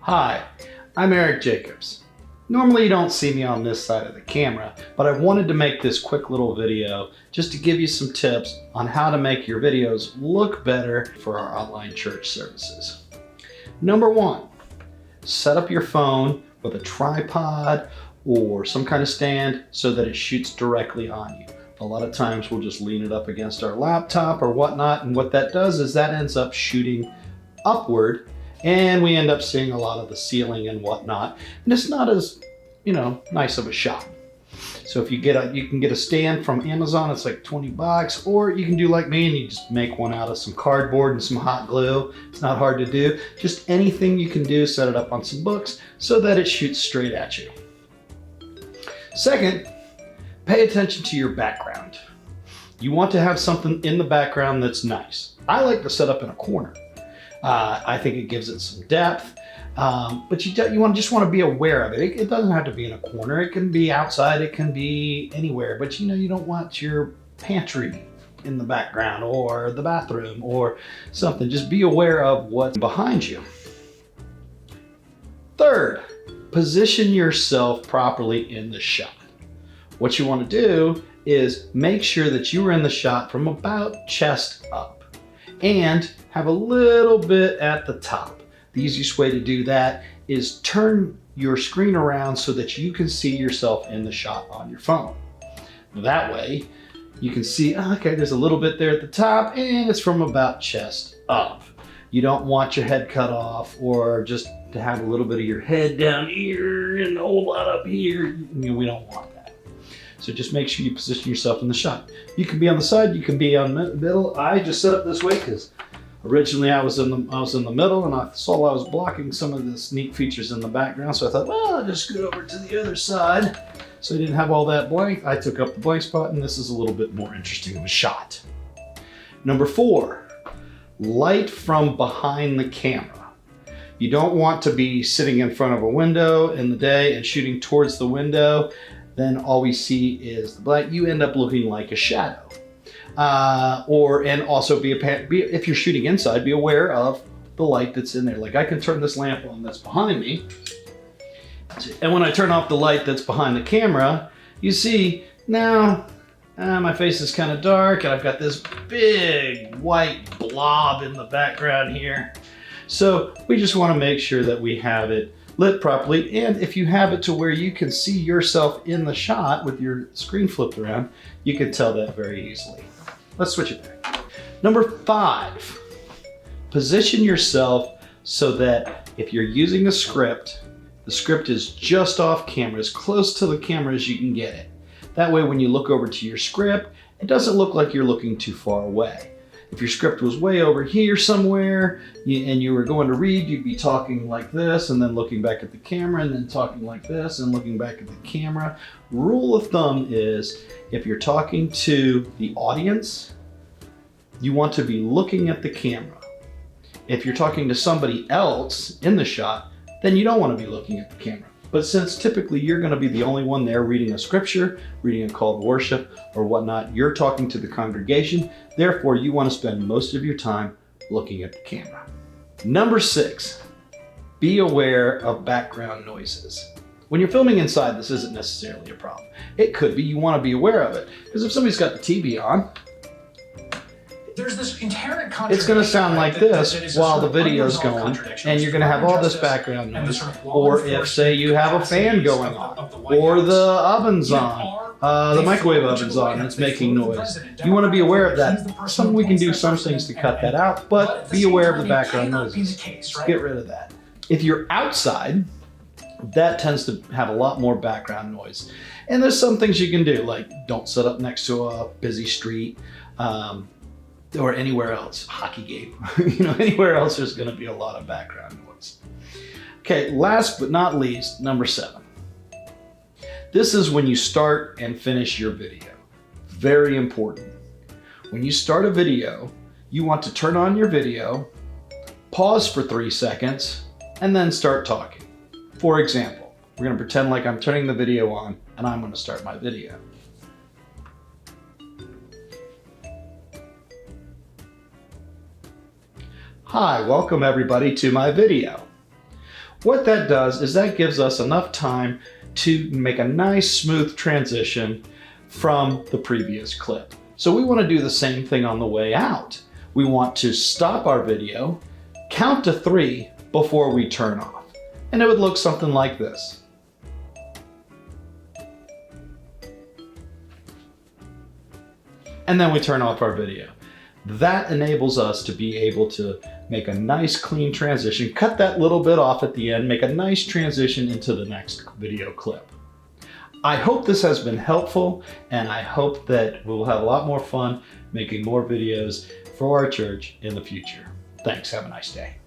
Hi, I'm Eric Jacobs. Normally you don't see me on this side of the camera, but I wanted to make this quick little video just to give you some tips on how to make your videos look better for our online church services. Number one, set up your phone with a tripod or some kind of stand so that it shoots directly on you. A lot of times we'll just lean it up against our laptop or whatnot, and what that does is that ends up shooting upward, and we end up seeing a lot of the ceiling and whatnot, and it's not as, nice of a shot. So if you can get a stand from Amazon, it's like $20, or you can do like me and you just make one out of some cardboard and some hot glue. It's not hard to do. Just anything you can do, set it up on some books so that it shoots straight at you. Second, pay attention to your background. You want to have something in the background that's nice. I like to set up in a corner. I think it gives it some depth, but you just want to be aware of it. It doesn't have to be in a corner. It can be outside. It can be anywhere. But you don't want your pantry in the background or the bathroom or something. Just be aware of what's behind you. Third, position yourself properly in the shot. What you want to do is make sure that you are in the shot from about chest up and have a little bit at the top. The easiest way to do that is turn your screen around so that you can see yourself in the shot on your phone. That way you can see, okay, there's a little bit there at the top and it's from about chest up. You don't want your head cut off or just to have a little bit of your head down here and a whole lot up here. We don't want that. So just make sure you position yourself in the shot. You can be on the side, you can be on the middle. I just set up this way because originally I was in the middle, and I saw I was blocking some of the neat features in the background. So I thought, well, I'll just scoot over to the other side. So I didn't have all that blank. I took up the blank spot, and this is a little bit more interesting of a shot. Number 4, light from behind the camera. You don't want to be sitting in front of a window in the day and shooting towards the window. Then all we see is the light. You end up looking like a shadow. And also if you're shooting inside, be aware of the light that's in there. Like I can turn this lamp on that's behind me, and when I turn off the light that's behind the camera, you see now my face is kind of dark, and I've got this big white blob in the background here. So we just want to make sure that we have it lit properly, and if you have it to where you can see yourself in the shot with your screen flipped around, you can tell that very easily. Let's switch it back. Number 5, position yourself so that if you're using a script, the script is just off camera, as close to the camera as you can get it. That way when you look over to your script, it doesn't look like you're looking too far away. If your script was way over here somewhere and you were going to read, you'd be talking like this and then looking back at the camera and then talking like this and looking back at the camera. Rule of thumb is if you're talking to the audience, you want to be looking at the camera. If you're talking to somebody else in the shot, then you don't want to be looking at the camera. But since typically you're going to be the only one there reading a scripture, reading a call to worship or whatnot, you're talking to the congregation. Therefore, you want to spend most of your time looking at the camera. Number 6, be aware of background noises. When you're filming inside, this isn't necessarily a problem. It could be. You want to be aware of it. Because if somebody's got the TV on, there's this inherent contradiction. It's going to sound like this while the video's going, and you're going to have all this background noise. Or if, say, you have a fan going on, or the oven's on, the microwave oven's on, and it's making noise. You want to be aware of that. We can do some things to cut that out, but be aware of the background noises. Get rid of that. If you're outside, that tends to have a lot more background noise. And there's some things you can do, like don't set up next to a busy street, or anywhere else, hockey game, anywhere else there's going to be a lot of background noise. Okay, last but not least, number 7. This is when you start and finish your video. Very important. When you start a video, you want to turn on your video, pause for 3 seconds, and then start talking. For example, we're going to pretend like I'm turning the video on and I'm going to start my video. Hi, welcome everybody to my video. What that does is that gives us enough time to make a nice smooth transition from the previous clip. So we want to do the same thing on the way out. We want to stop our video, count to 3 before we turn off. And it would look something like this. And then we turn off our video. That enables us to be able to make a nice clean transition, cut that little bit off at the end, make a nice transition into the next video clip. I hope this has been helpful, and I hope that we'll have a lot more fun making more videos for our church in the future. Thanks, have a nice day.